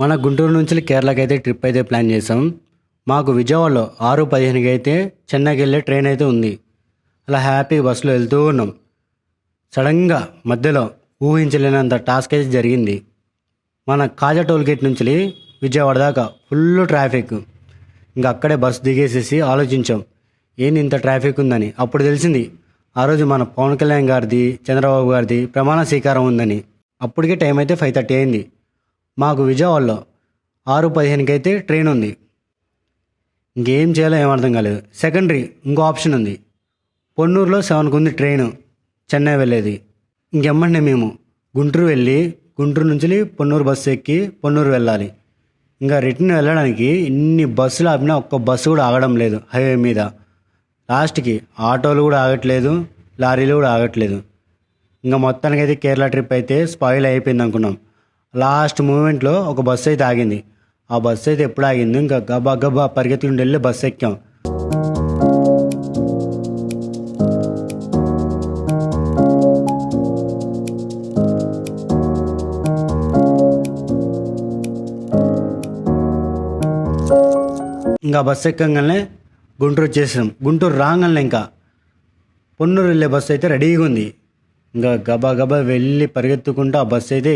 మన గుంటూరు నుంచి కేరళకి అయితే ట్రిప్ అయితే ప్లాన్ చేసాం. మాకు విజయవాడలో 6:15కి అయితే చెన్నైకి వెళ్ళే ట్రైన్ అయితే ఉంది. అలా హ్యాపీ బస్సులో వెళ్తూ ఉన్నాం. సడన్గా మధ్యలో ఊహించలేనంత టాస్క్ అయితే జరిగింది. మన కాజా టోల్ గేట్ నుంచి విజయవాడ దాకా ఫుల్ ట్రాఫిక్. ఇంకా అక్కడే బస్సు దిగేసేసి ఆలోచించాం, ఏంది ఇంత ట్రాఫిక్ ఉందని. అప్పుడు తెలిసింది ఆ రోజు మన పవన్ కళ్యాణ్ గారిది, చంద్రబాబు గారిది ప్రమాణ స్వీకారం ఉందని. అప్పటికే టైం అయితే 5:30 అయింది. మాకు విజయవాడలో 6:15కి అయితే ట్రైన్ ఉంది. ఇంకేం చేయాలో ఏం అర్థం కాలేదు. సెకండరీ ఇంకో ఆప్షన్ ఉంది, పొన్నూరులో 7కి ఉంది ట్రైన్ చెన్నై వెళ్ళేది. ఇంకెమ్మంటే మేము గుంటూరు వెళ్ళి గుంటూరు నుంచి పొన్నూరు బస్సు ఎక్కి పొన్నూరు వెళ్ళాలి. ఇంకా రిటర్న్ వెళ్ళడానికి ఇన్ని బస్సులు ఆపినా ఒక్క బస్సు కూడా ఆగడం లేదు హైవే మీద. లాస్ట్కి ఆటోలు కూడా ఆగట్లేదు, లారీలు కూడా ఆగట్లేదు. ఇంకా మొత్తానికైతే కేరళ ట్రిప్ అయితే స్పాయిల్ అయిపోయింది అనుకున్నాం. లాస్ట్ మూమెంట్లో ఒక బస్సు అయితే ఆగింది. ఆ బస్సు అయితే ఎప్పుడు ఆగింది, ఇంకా గబా గబా పరిగెత్తుకుంటూ వెళ్ళి బస్సు ఎక్కాం. ఇంకా బస్సు ఎక్కగానే గుంటూరు వచ్చేసాం. గుంటూరు రాగానే ఇంకా పొన్నూరు వెళ్ళే బస్సు అయితే రెడీగా ఉంది. ఇంకా గబా గబా వెళ్ళి పరిగెత్తుకుంటూ ఆ బస్సు అయితే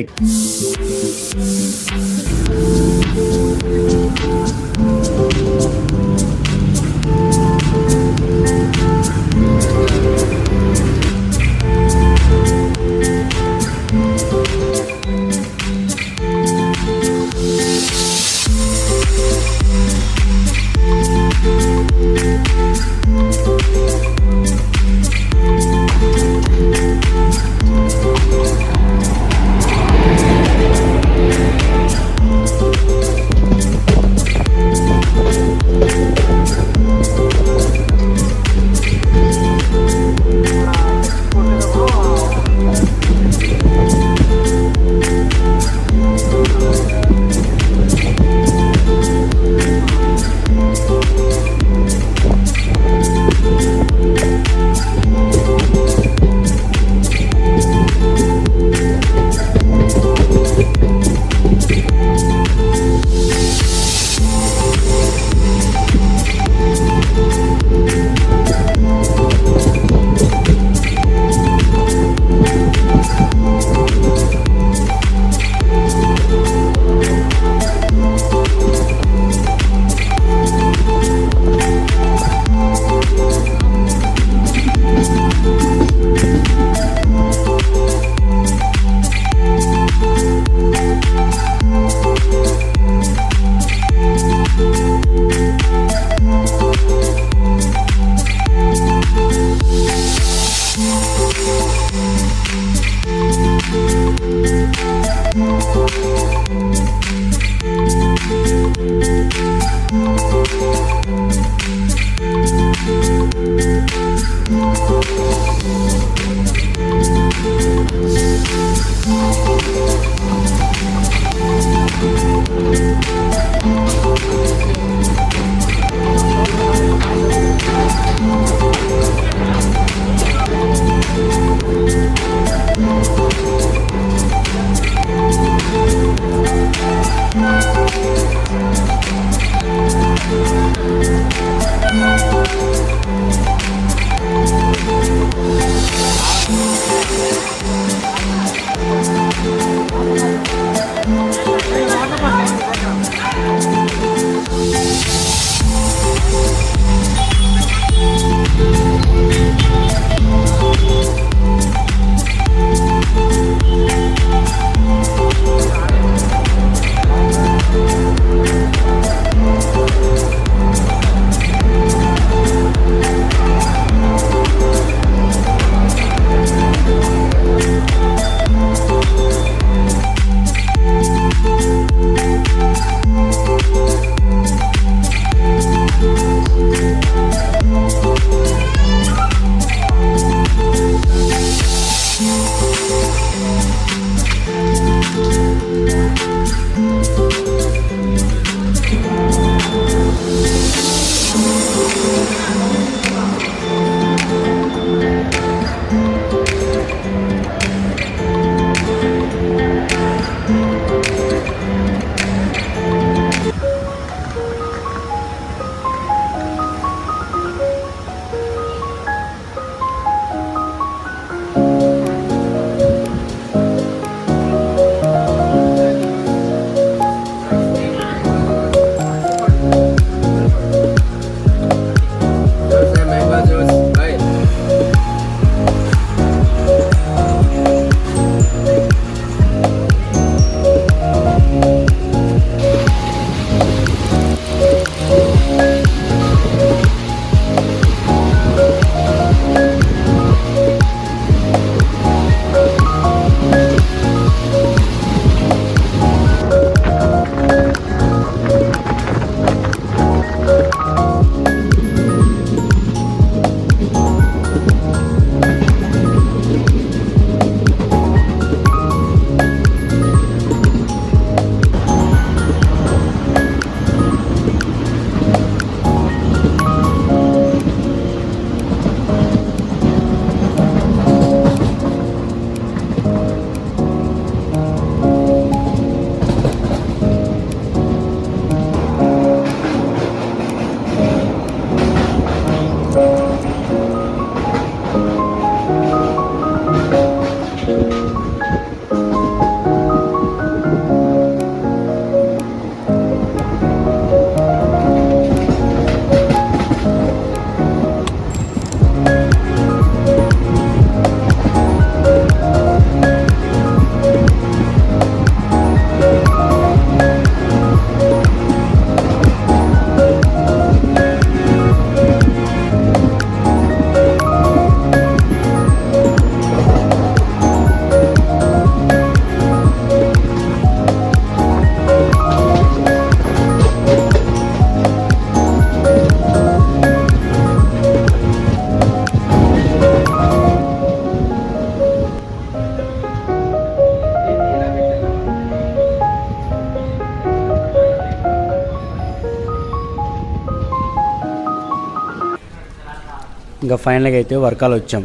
ఇంకా ఫైనల్గా అయితే వర్కాలు వచ్చాం.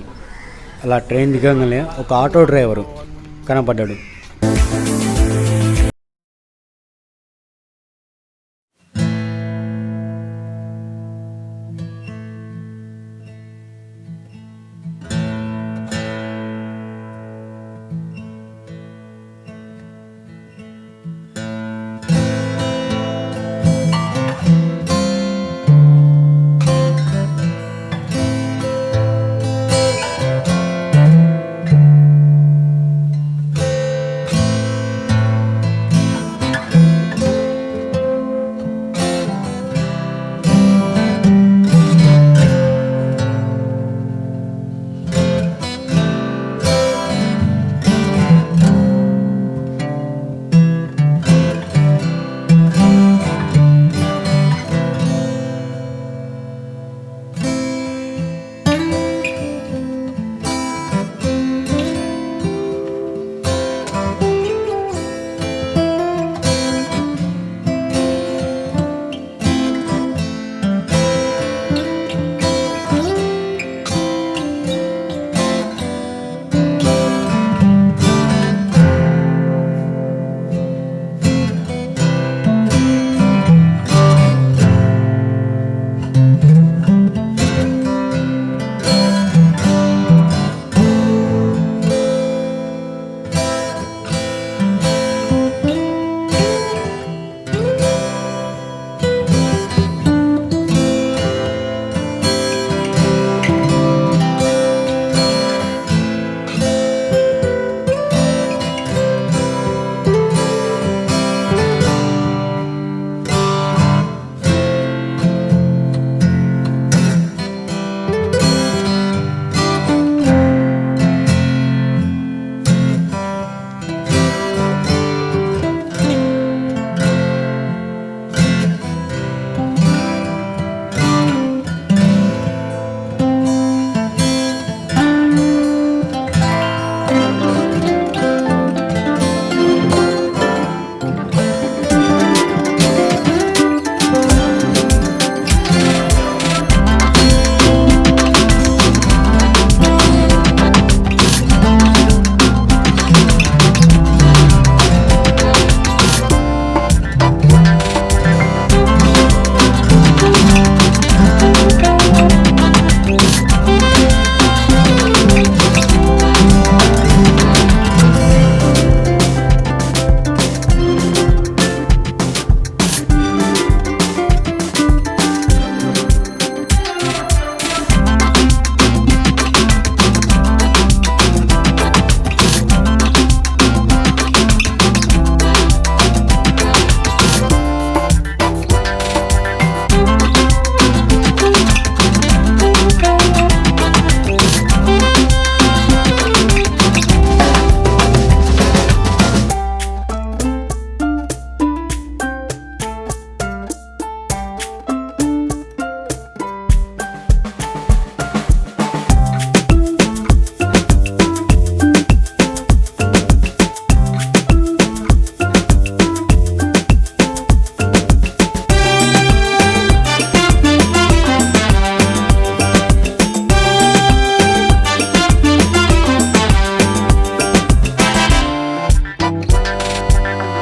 అలా ట్రైన్ దిగంగానే ఒక ఆటో డ్రైవరు కనపడ్డాడు.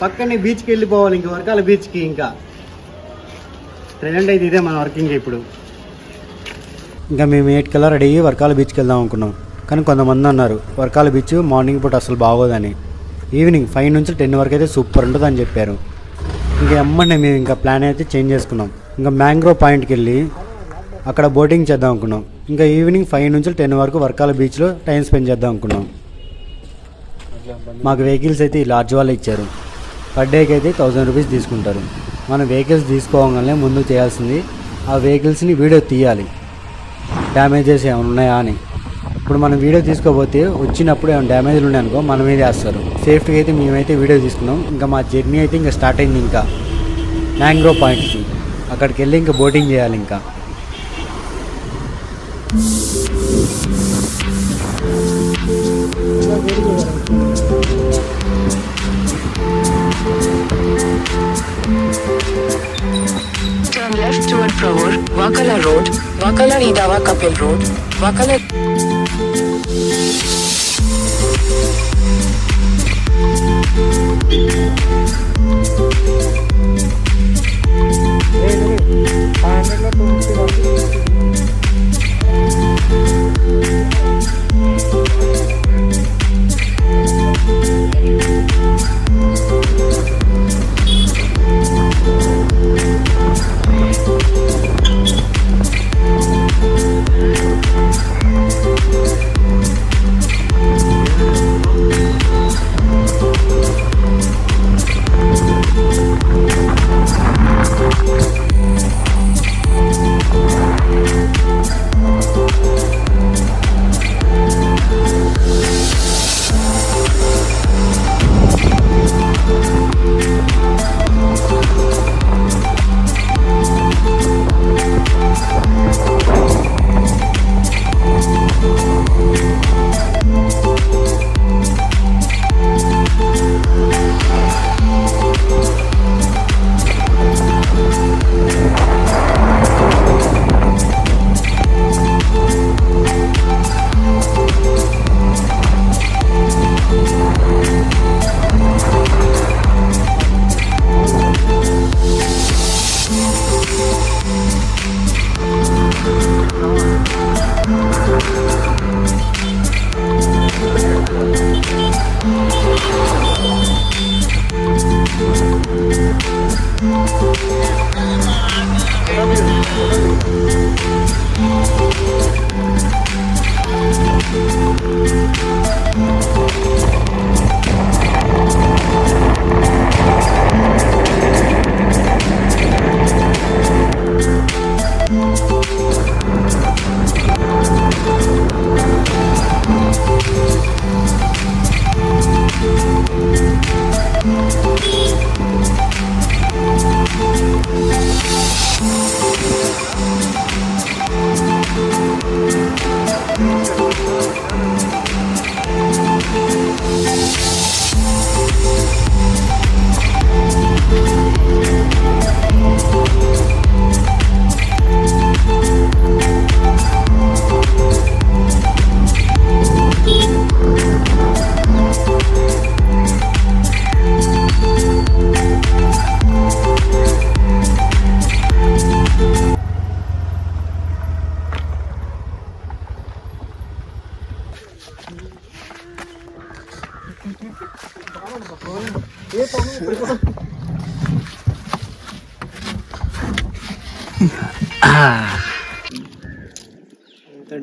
పక్కనే బీచ్కి వెళ్ళిపోవాలి, ఇంక వర్కాల బీచ్కి. ఇంకా ప్రెజెంట్ అయితే ఇదే మన వర్కింగ్ ఇప్పుడు. ఇంకా మేము 8 కల్లా రెడీ అయ్యి వర్కాల బీచ్కి వెళ్దాం అనుకున్నాం. కానీ కొంతమంది అన్నారు వర్కాల బీచ్ మార్నింగ్ పూట అసలు బాగోదని. ఈవినింగ్ 5 నుంచి 10 వరకు అయితే సూపర్ ఉంటుంది అని చెప్పారు. ఇంకా అమ్మనే మేము ఇంకా ప్లాన్ అయితే చేంజ్ చేసుకున్నాం. ఇంకా మ్యాంగ్రోవ్ పాయింట్కి వెళ్ళి అక్కడ బోటింగ్ చేద్దాం అనుకున్నాం. ఇంకా ఈవినింగ్ 5 నుంచి 10 వరకు వర్కాల బీచ్లో టైం స్పెండ్ చేద్దాం అనుకున్నాం. మాకు వెహికల్స్ అయితే ఈ లాడ్జ్ వాళ్ళు ఇచ్చారు. పర్ డేకి అయితే 1000 రూపీస్ తీసుకుంటారు. మనం వెహికల్స్ తీసుకోగానే ముందు చేయాల్సింది ఆ వెహికల్స్ని వీడియో తీయాలి, డ్యామేజెస్ ఏమైనా ఉన్నాయా అని. ఇప్పుడు మనం వీడియో తీసుకోకపోతే వచ్చినప్పుడు ఏమైనా డ్యామేజ్లు ఉన్నాయనుకో మన మీద వేస్తారు. సేఫ్టీగా అయితే మేమైతే వీడియో తీసుకున్నాం. ఇంకా మా జర్నీ అయితే ఇంకా స్టార్ట్ అయింది. ఇంకా మ్యాంగ్రోవ్ పాయింట్కి అక్కడికి వెళ్ళి ఇంకా బోటింగ్ చేయాలి. ఇంకా Turn left toward Pravur, Vakala Road, Wakala Idawa Kapil Road, Wakala.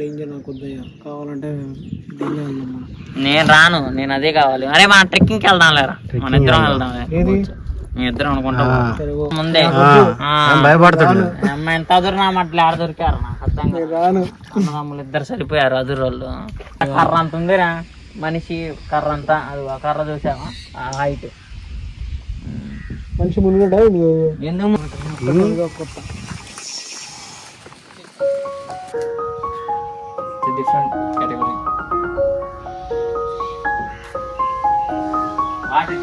Danger నాకు వద్దయ్యా, కావాలంటే దీన్నే వెళ్దాం మనం. నేను రాను, నేను అదే కావాలి. అరే మన ట్రెక్కింగ్కి వెళ్దాం లేరా, మన ఇద్దరం వెళ్దాం. మీ ఇద్దరం అనుకుంటాం ముందే భయపడతాడు. అమ్మాయి ఎంత అదురునామట్లు ఆడ దొరికారు నాకు అర్థం కాదు. అన్నదమ్ములు ఇద్దరు సరిపోయారు అదురోళ్ళు. కర్ర అంత ఉందిరా, మనిషి కర్ర అంతా. అది ఆ కర్ర చూసావా, ఆ హైట్. మనిషి మునుగడ ఎందుకు కొత్త డిఫరెంట్ కేటగిరీ. వాటి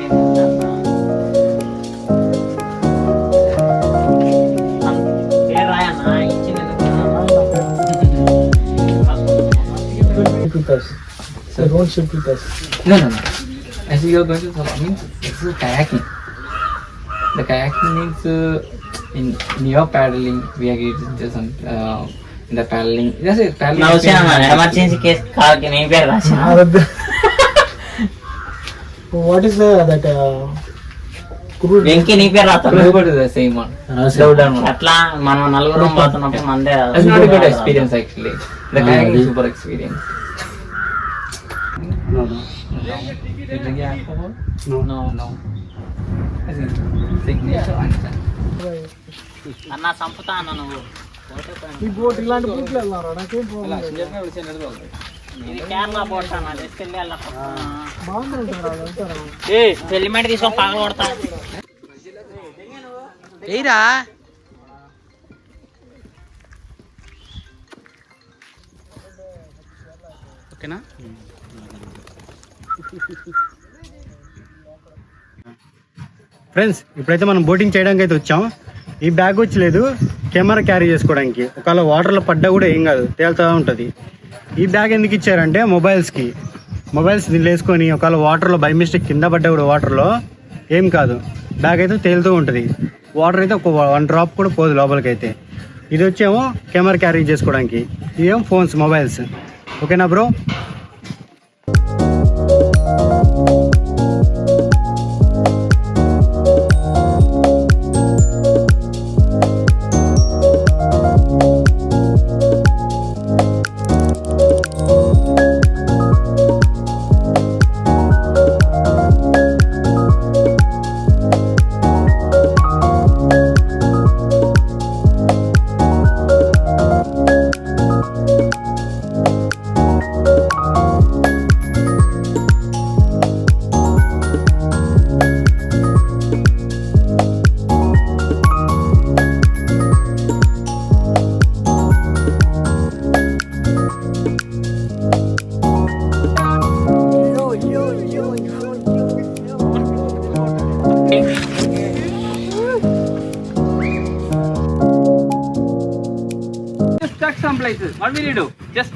So don't sit with us. No. As you are going to follow, means this is kayaking. The kayaking means in your paddling, we are getting just in the paddling. Yes, paddling. Now, emergency case car can be What is that? Venky నీ పేరు రాత్రి అట్లా మనం నలుగురు పోతున్నప్పుడు మందే. Good experience actually. The kayaking super experience. అన్న చంపుతా అన్న నువ్వు. ఈ బోట్ ఇలాంటి బోట్లు వెళ్ళారా? నాకేం ప్రాబ్లం. ఇది కేరళ బోట్ అన్న, తీసుకెళ్ళి బాగుంటుంది. హెల్మెట్ తీసుకొని పగల కొడతా. ఏరా ఓకేనా? ఫ్రెండ్స్, ఇప్పుడైతే మనం బోటింగ్ చేయడానికి అయితే వచ్చాం. ఈ బ్యాగ్ వచ్చలేదు, కెమెరా క్యారీ చేసుకోవడానికి. ఒకవేళ వాటర్లో పడ్డా కూడా ఏం కాదు, తేలుతూ ఉంటుంది. ఈ బ్యాగ్ ఎందుకు ఇచ్చారంటే మొబైల్స్ దీన్ని వేసుకొని ఒకవేళ వాటర్లో బై మిస్టేక్ కింద పడ్డా కూడా వాటర్లో ఏం కాదు, బ్యాగ్ అయితే తేలుతూ ఉంటుంది. వాటర్ అయితే ఒక 1 డ్రాప్ కూడా పోదు లోపలికి అయితే. ఇది వచ్చేమో కెమెరా క్యారీ చేసుకోవడానికి, ఇదేమో ఫోన్స్ మొబైల్స్. ఓకేనా bro? Stuck some places. What will you do? Just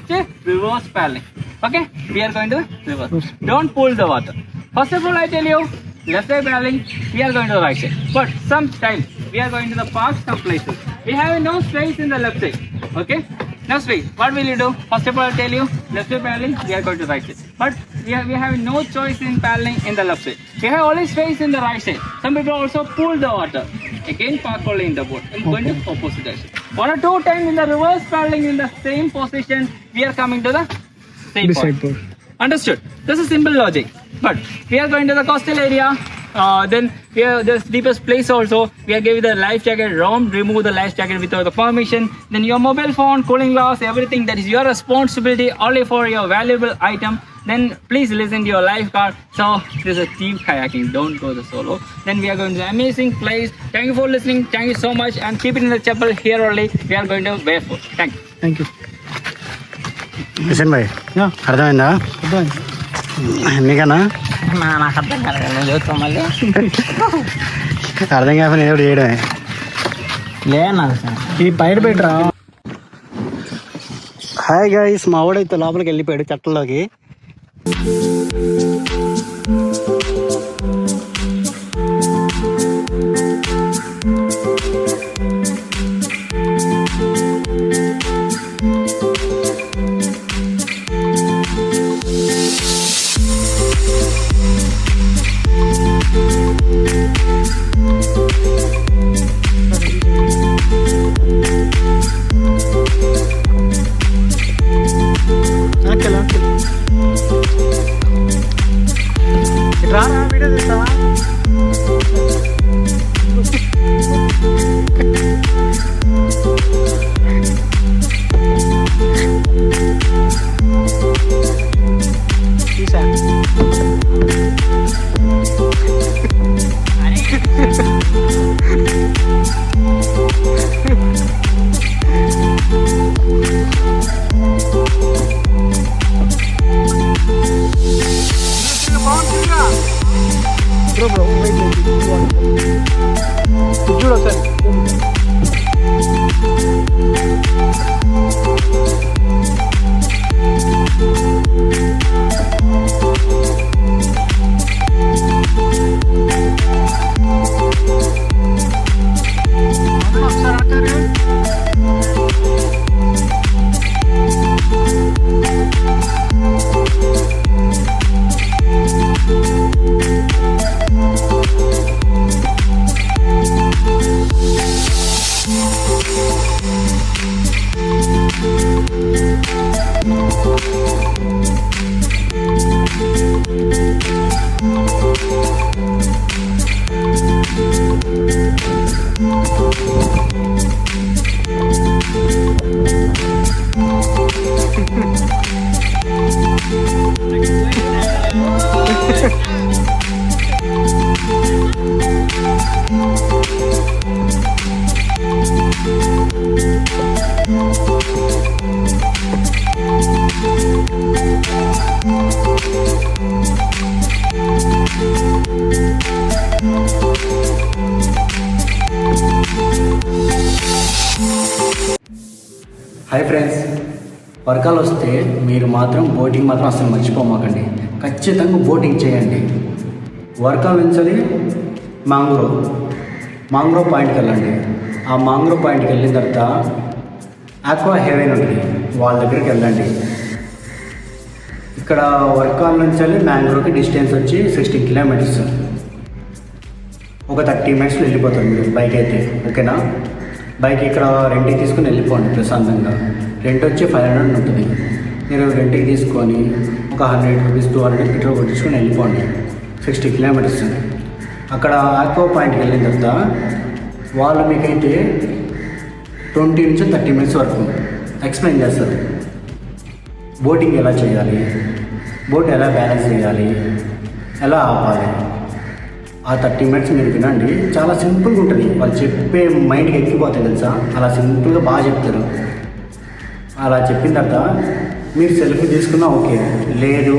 reverse paddling. Okay? We are going to reverse. Don't pull the water. First of all, I tell you, left side paddling, we are going to the right side. But sometimes we are going to the park some places. We have no space in the left side. Okay? No space. What will you do? First of all, I tell you, left side paddling, we are going to the right side. But we have no choice in paddling in the left side. We have only space in the right side. Some people also pull the water. Again, park only in the boat. I'm going to opposite direction. 1 or 2 times in the reverse paddling in the same position, we are coming to the same point. Understood? This is simple logic. But we are going to the coastal area. Then we have this deepest place also. We are giving the life jacket. Don't remove the life jacket without the permission. Then your mobile phone, cooling glass, everything that is your responsibility only for your valuable item. Then please listen to your lifeguard. So this is team kayaking. Don't go the solo. Then we are going to the amazing place. Thank you for listening. Thank you so much. And keep it in the chapel here only. We are going to barefoot. Thank you. Thank you. Kishan bhai, అర్థమైందా? నీకన్నా నాకు అర్థం కాలేదు, నువ్వు చూస్తావు మళ్ళీ. అర్థం కాకపోతే ఏదో చేయడమే. లేనా ఈ పైన పెట్టరా. హాయ్ గైస్, మా వాడైతే లోపలికి వెళ్ళిపోయాడు చట్టంలోకి. రారా వీడియో తీస్తావా? తీసా. బ్రో చూడు ఒకసారి. హాయ్ ఫ్రెండ్స్, వర్షాలు వస్తే మీరు మాత్రం బోటింగ్ మాత్రం అసలు మర్చిపోమాకండి. ఖచ్చితంగా బోటింగ్ చేయండి. వర్షాలు నుంచి మాంగ్రోవ్ పాయింట్కి వెళ్ళండి. ఆ మాంగ్రోవ్ పాయింట్కి వెళ్ళిన తర్వాత ఆక్వా హెవెన్ ఉంటుంది, వాళ్ళ దగ్గరికి వెళ్ళండి. ఇక్కడ వర్షాల నుంచి మ్యాంగ్రోవ్కి డిస్టెన్స్ వచ్చి 16 కిలోమీటర్స్. ఒక 30 మినిట్స్లో వెళ్ళిపోతారు మీరు బైక్ అయితే, ఓకేనా? బైక్ ఇక్కడ రెంట్కి తీసుకుని వెళ్ళిపోండి ప్రశాంతంగా. రెంట్ వచ్చి 500 ఉంటుంది. మీరు రెంట్కి తీసుకొని ఒక 100 రూపీస్ 200 పెట్రోల్ కొట్టించుకొని వెళ్ళిపోండి. 60 కిలోమీటర్స్. అక్కడ ఆక్వా పాయింట్కి వెళ్ళిన తర్వాత వాళ్ళు మీకైతే 20 నుంచి 30 మినిట్స్ వరకు ఎక్స్ప్లెయిన్ చేస్తారు. బోటింగ్ ఎలా చేయాలి, బోట్ ఎలా బ్యాలెన్స్ చేయాలి, ఎలా ఆపాలి. ఆ 30 మినిట్స్ మీరు వినండి, చాలా సింపుల్గా ఉంటుంది. వాళ్ళు చెప్పే మైండ్కి ఎక్కిపోతాయి తెలుసా, అలా సింపుల్గా బాగా చెప్తారు. అలా చెప్పిన తర్వాత మీరు సెల్ఫీ తీసుకున్నా ఓకే, లేదు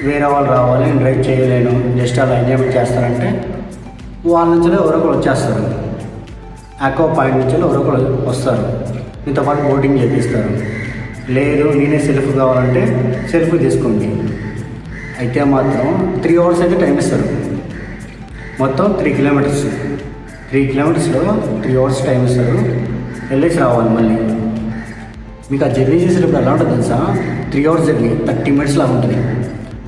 వేరే వాళ్ళు రావాలి, నేను డ్రైవ్ చేయలేను, జస్ట్ అలా ఎంజాయ్మెంట్ చేస్తారంటే వాళ్ళ నుంచి ఎవరొకరు వచ్చేస్తారు. ఆక్వా పాయింట్ నుంచి ఎవరొకరు వస్తారు, మీతో పాటు బోటింగ్ చేపిస్తారు. లేదు నేనే సెల్ఫ్ కావాలంటే సెల్ఫీ తీసుకోండి. అయితే మాత్రం 3 అవర్స్ అయితే టైం ఇస్తారు. మొత్తం 3 కిలోమీటర్స్. 3 కిలోమీటర్స్లో 3 అవర్స్ టైం ఇస్తారు. వెళ్ళేసి రావాలి మళ్ళీ. మీకు ఆ జర్నీ చేసేటప్పుడు ఎలా ఉంటుంది తెలుసా, 3 అవర్స్ జర్నీ 30 మినిట్స్ లాగా ఉంటుంది.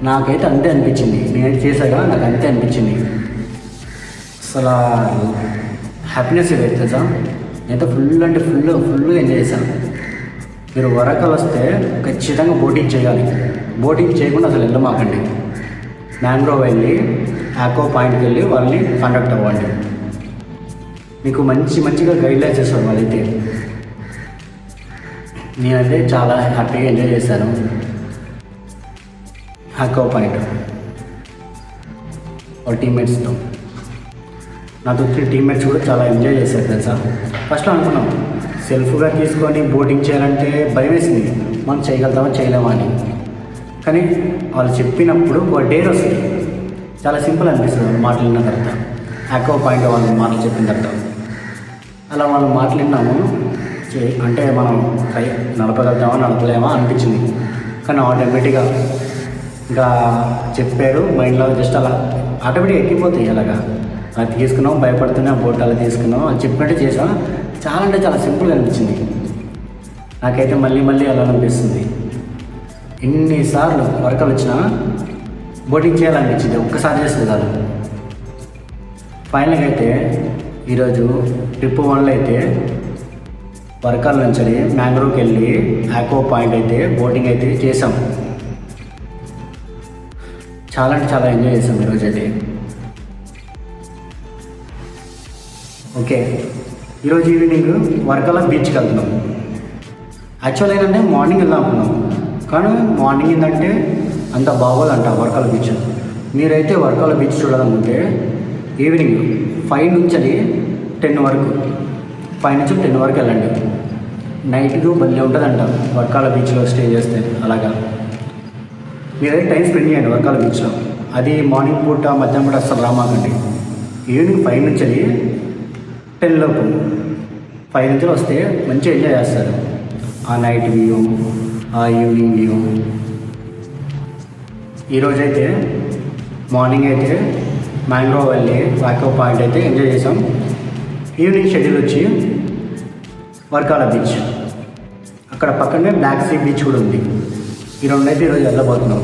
నాకైతే అంతే అనిపించింది, నేను చేశాక నాకు అంతే అనిపించింది. అసలు హ్యాపీనెస్ ఏదైతే తెలుసా, నేనైతే ఫుల్గా ఎంజాయ్ చేశాను. మీరు వరంగల్ వస్తే ఖచ్చితంగా బోటింగ్ చేయాలి. బోటింగ్ చేయకుండా అసలు వెళ్ళమాకండి. మ్యాంగ్రోవ్ వెళ్ళి ఆక్వా పాయింట్కి వెళ్ళి వాళ్ళని కాంటాక్ట్ అవ్వండి. మీకు మంచిగా గైడ్లైన్స్ చేస్తారు వాళ్ళైతే. నేనైతే చాలా హ్యాపీగా ఎంజాయ్ చేశాను ఆక్వా పాయింట్ వాళ్ళ టీమ్మేట్స్తో. నాతో వచ్చిన టీమ్మేట్స్ కూడా చాలా ఎంజాయ్ చేశారు తెలుసా. ఫస్ట్లో అనుకున్నాం సెల్ఫ్గా తీసుకొని బోటింగ్ చేయాలంటే భయం వేసింది, మనం చేయగలుగుతామా చేయలేమా అని. కానీ వాళ్ళు చెప్పినప్పుడు ఒక డేర్ వస్తుంది, చాలా సింపుల్ అనిపిస్తుంది వాళ్ళు మాట్లాడిన తర్వాత. ఆక్వా పాయింట్ వాళ్ళు మాటలు చెప్పిన తర్వాత అలా వాళ్ళు మాట్లాడినాము అంటే మనం నడపగలుగుతామా నడపలేమా అనిపించింది. కానీ ఆటోమేటిక్గా ఇంకా చెప్పారు మైండ్లో, జస్ట్ అలా ఆటోమేటిక్గా ఎక్కిపోతాయి. అలాగా అది తీసుకున్నాం, భయపడుతున్నాం, బోట్ అలా తీసుకున్నాం, అది చెప్పినట్టు చేసాం. చాలా అంటే చాలా సింపుల్గా అనిపించింది. నాకైతే మళ్ళీ అలా అనిపిస్తుంది. ఎన్నిసార్లు వర్షాలు వచ్చినా బోటింగ్ చేయాలనిపించింది, ఒక్కసారి చేస్తుంది కాదు. ఫైనల్గా అయితే ఈరోజు ట్రిప్ 1లో అయితే వర్షాల నుంచి మ్యాంగ్రోవ్కి వెళ్ళి ఆక్వా పాయింట్ అయితే బోటింగ్ అయితే చేసాం. చాలా అంటే చాలా ఎంజాయ్ చేసాం ఈరోజు అయితే. ఓకే, ఈరోజు ఈవినింగ్ వర్కల బీచ్కి వెళ్తున్నాం. యాక్చువల్ ఏంటంటే మార్నింగ్ వెళ్దాం అనుకున్నాం, కానీ మార్నింగ్ ఏంటంటే అంత బాగోదంట వర్కల బీచ్. మీరైతే వర్కల బీచ్ చూడాలనుకుంటే ఈవినింగ్ 5 నుంచి 10 వరకు, 5 నుంచి 10 వరకు వెళ్ళండి. నైట్కు భలే ఉంటుందంట వర్కాల బీచ్లో స్టే చేస్తే. అలాగా మీరైతే టైం స్పెండ్ చేయండి వర్కాల బీచ్లో. అది మార్నింగ్ పూట మధ్యాహ్నం పూట అసలు రామాకండి. ఈవినింగ్ 5 నుంచి 10 లోపు, 5 నుంచి వస్తే మంచిగా ఎంజాయ్ చేస్తారు. ఆ నైట్ వ్యూ, ఆ ఈవినింగ్ వ్యూ. ఈరోజైతే మార్నింగ్ అయితే మ్యాంగ్రోవ్ వెళ్ళి ఆక్వా పాయింట్ అయితే ఎంజాయ్ చేసాం. ఈవినింగ్ షెడ్యూల్ వచ్చి వర్కాల బీచ్, అక్కడ పక్కనే బ్లాక్ సీ బీచ్ కూడా ఉంది. ఈ రెండైతే ఈరోజు వెళ్ళబోతున్నాం.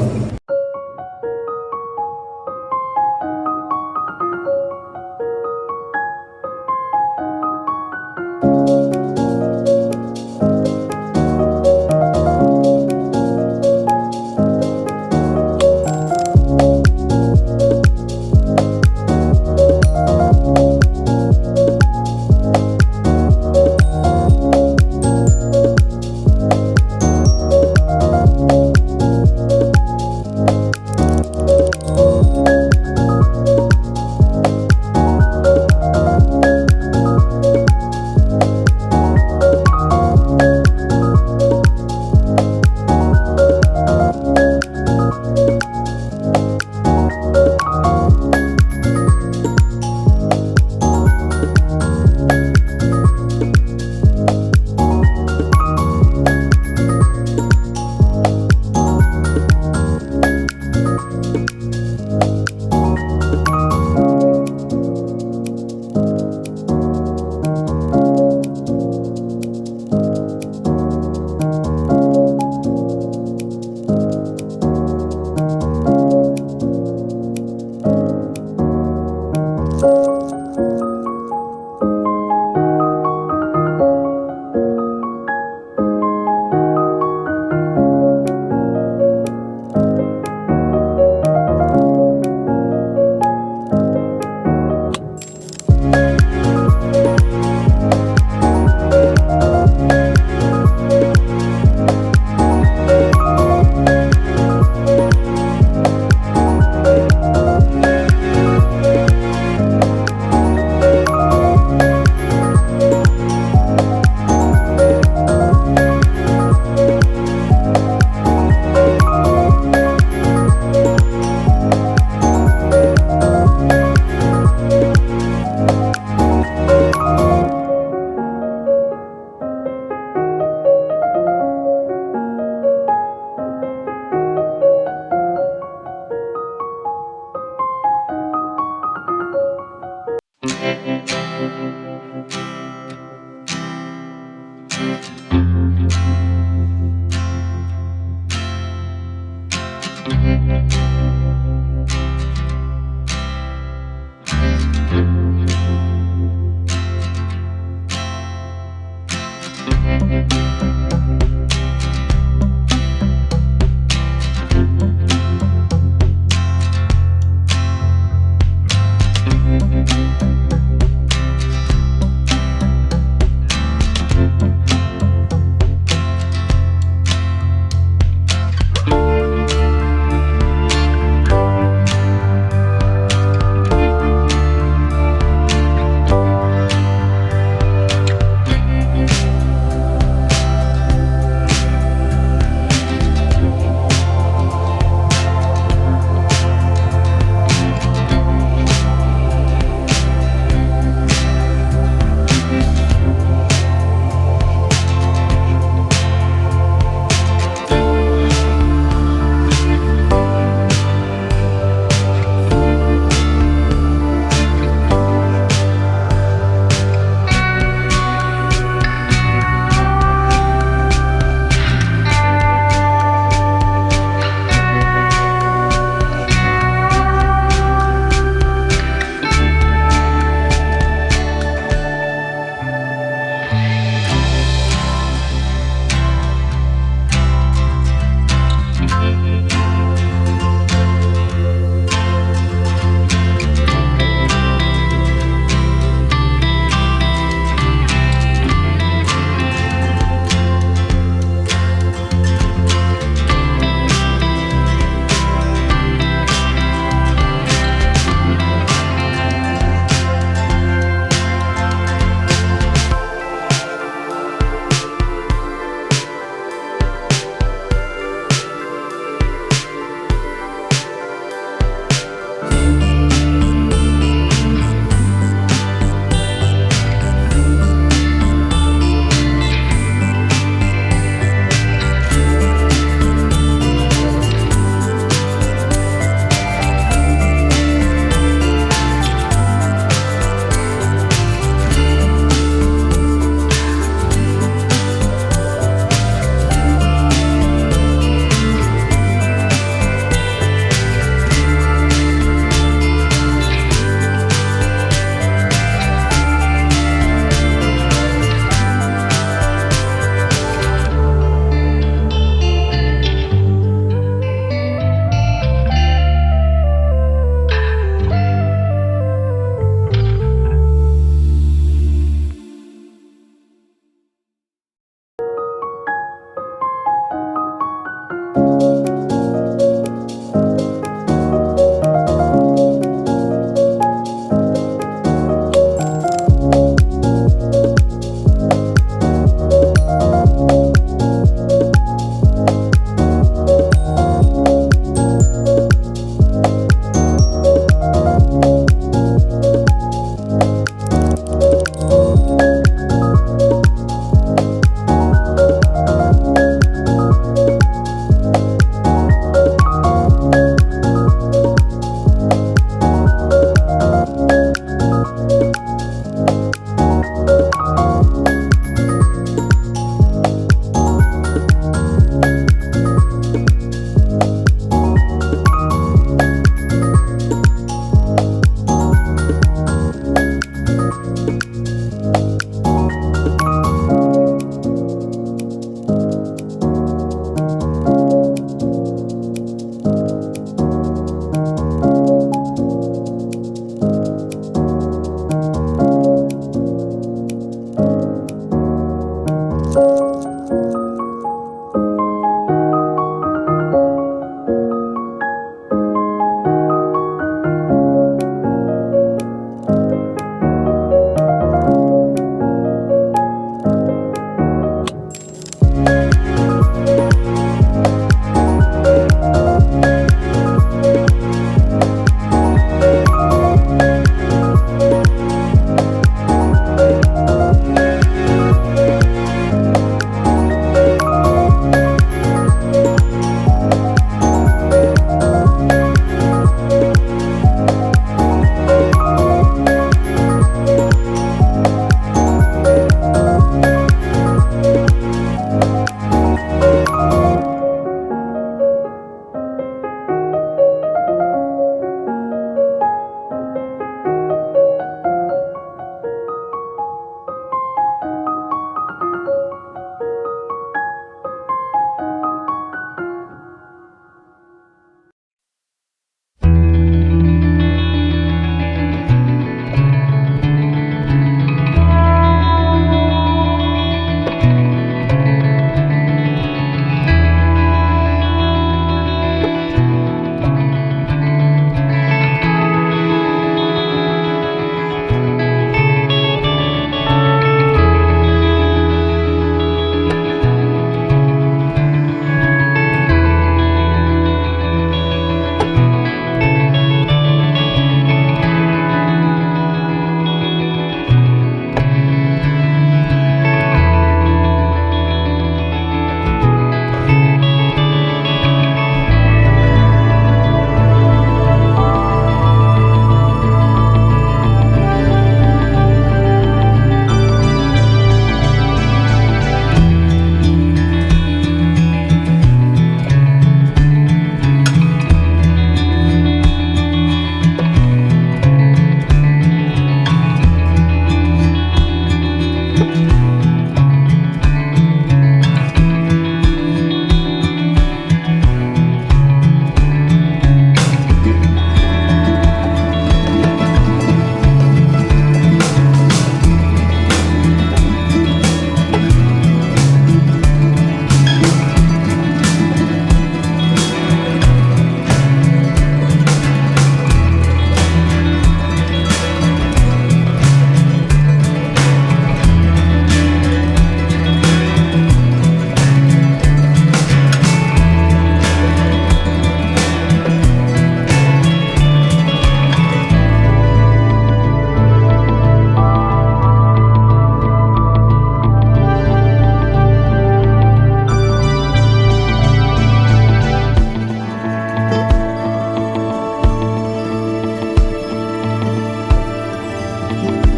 Bye.